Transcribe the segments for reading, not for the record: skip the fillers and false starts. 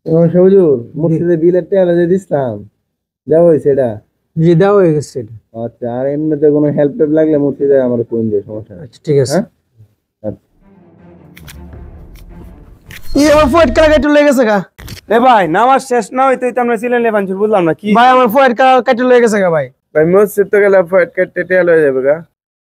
এবং হুজুর মসজিদে বিলের টাকা যে দিছিলাম দেওয়া হয়েছে এটা? জি দেওয়া হয়ে গেছে এটা। আচ্ছা, আর এমনিতে কোনো হেল্প টেল্প লাগলে মসজিদে আমার কোন দিয়ে সমস্যা নেই। আচ্ছা ঠিক আছে। হ্যাঁ আচ্ছা। আমার ফয়েড কার কাটে লয়ে গেছে গা। এ ভাই নামাজ শেষ না হইতেই তো আমরা ছিলেন লেবানচুর, বুঝলাম না কি ভাই আমার ফয়েড কার কাটে লয়ে গেছে গা ভাই। ভাই মসজিদ তো গেলে ফয়েট কেটে টেল হয়ে যাবে গা।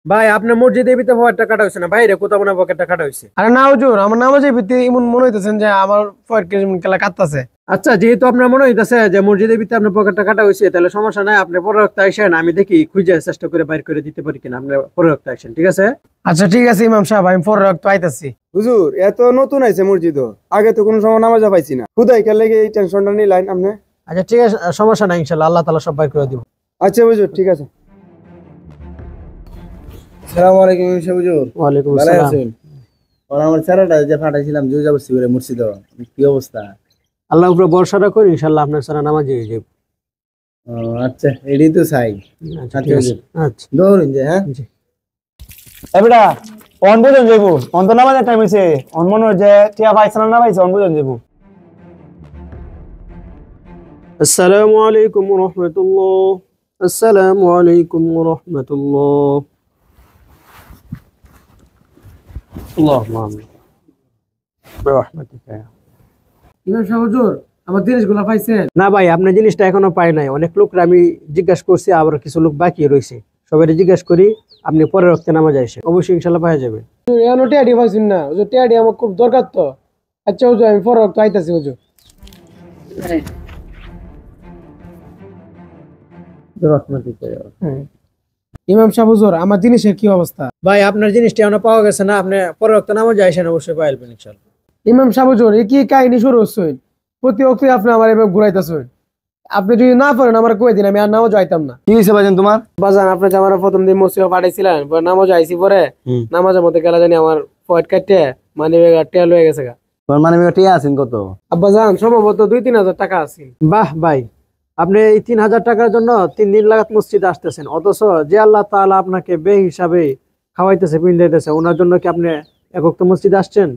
ভাই আপনার মসজিদে ভিতরে ফয়েডটা কাটা হয়েছে না, বাইরে কোথাও মনে পকেটটা কাটা হয়েছে। আরে না হুজুর, আমার নামাজের ভিতরে এমন মনে হইতেছেন যে আমার ফয়েড কেলা কাটতাছে। আচ্ছা, যেহেতু আপনার মনে হইতেছে যে মসজিদের ভিতরে আপনার পকেটটা কাটা হয়েছে, তাহলে সমস্যা নাই, আপনি পরে রক্ত আসেন, আমি দেখি খুঁজে চেষ্টা করে বাইর করে দিতে পারি কিনা। আপনি পরে রক্ত আসেন, ঠিক আছে? আচ্ছা ঠিক আছে ইমাম সাহেব, আমি পরে রক্ত আইতাছি। হুজুর এত নতুন আইছে মসজিদ, আগে তো কোনো সময় নামাজ পাইছি না, খুদাই খেলে এই টেনশনটা নিলেন আপনি। আচ্ছা ঠিক আছে, সমস্যা নাই, ইনশাআল্লাহ আল্লাহ তাআলা সব বাইর করে দিব। আচ্ছা হুজুর, ঠিক আছে। আসসালামু আলাইকুম হুজুর। ওয়ালাইকুম ভালো আসসালাম। আছেন? আর আমার ছেলেটা যে পাঠাইছিলাম জুজা বসছি করে মুর্শিদ, কি অবস্থা? আল্লাহর উপরে ভরসা করি, ইনশাআল্লাহ আপনার সারা নামাজি হয়ে যাবে। ও আচ্ছা, এডি তো চাই। আচ্ছা ঠিক আছে। আচ্ছা দৌড়ুন যে। হ্যাঁ জি। বেটা অন বুঝন যাইবো, অন তো নামাজের টাইম হইছে, অন মনে হয় যে টিয়া পাইছে না পাইছে, অন বুঝন যাইবো। আসসালামু আলাইকুম ওয়া রাহমাতুল্লাহ। আসসালামু আলাইকুম ওয়া রাহমাতুল্লাহ। আল্লাহুম্মা আমিন বিরহমাতিকা। ইমাম সাহেব হুজুর, আমার জিনিসগুলো পাইছেন? না ভাই, আপনার জিনিসটা এখনো পাই নাই। অনেক লোকরা আমি জিজ্ঞাসা করছি, আবার কিছু লোক বাকি রয়েছে। সবাই জিজ্ঞাসা করি, আপনি পরে রক্তে নামাজ আসেন, অবশ্যই ইনশাআল্লাহ পাওয়া যাবে। হুজুর এখনো টিয়াডি পাইছেন না? হুজুর টিয়াডি আমার খুব দরকার তো। আচ্ছা হুজুর, আমি পরে রক্ত আইতাছি হুজুর। ইমাম সাহেব হুজুর, আমার জিনিসের কি অবস্থা? ভাই আপনার জিনিসটা এখনো পাওয়া গেছে না, আপনি পরে রক্তে নামাজ আসেন, অবশ্যই পাইবেন ইনশাআল্লাহ। ইমাম সাহেব হুজুর, এ কি কাহিনী শুরু হচ্ছেন? প্রতি অক্তে আপনি আমার এভাবে ঘুরাইতেছেন। আপনি যদি না পারেন আমার কয়ে দিন, আমি আর নামাজ আইতাম না। কি হইছে ভাইজান তোমার? বাজান, আপনি যে আমার প্রথম দিন মসজিদে পাঠাইছিলেন, পরে নামাজ আইছি, পরে নামাজের মধ্যে গেলা জানি আমার পয়েট কাটতে মানে টেল হয়ে গেছে গা। তোর মানে টিয়া আছেন কত? আব্বাজান সম্ভবত 2-3 হাজার টাকা আছে। বাহ ভাই, আপনি এই 3,000 টাকার জন্য 3 দিন লাগাত মসজিদে আসতেছেন, অথচ যে আল্লাহ তাআলা আপনাকে বে হিসাবে খাওয়াইতেছে পিন্দাইতেছে, ওনার জন্য কি আপনি একক তো মসজিদে আসছেন?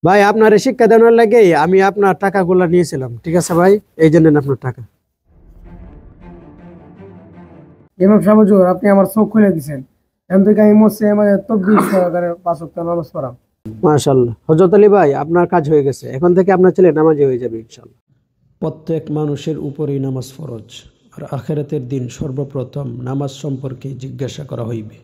ভাই আপনার শিক্ষা দেওয়ার লাগে আমি আপনার টাকাগুলো নিয়েছিলাম, ঠিক আছে ভাই, এই জন্য আপনার টাকা। ইমাম সাহেব হুজুর, আপনি আমার চোখ খুলে দিয়েছেন। এখন থেকে আমি মসজিদে মানে তকবীর সহকারে 5 ওয়াক্ত নামাজ পড়াম। মাশাআল্লাহ হযরত আলী ভাই, আপনার কাজ হয়ে গেছে, এখন থেকে আপনার ছেলে নামাজি হয়ে যাবে ইনশাআল্লাহ। প্রত্যেক মানুষের উপরেই নামাজ ফরজ, আর আখিরাতের দিন সর্বপ্রথম নামাজ সম্পর্কে জিজ্ঞাসা করা হইবে।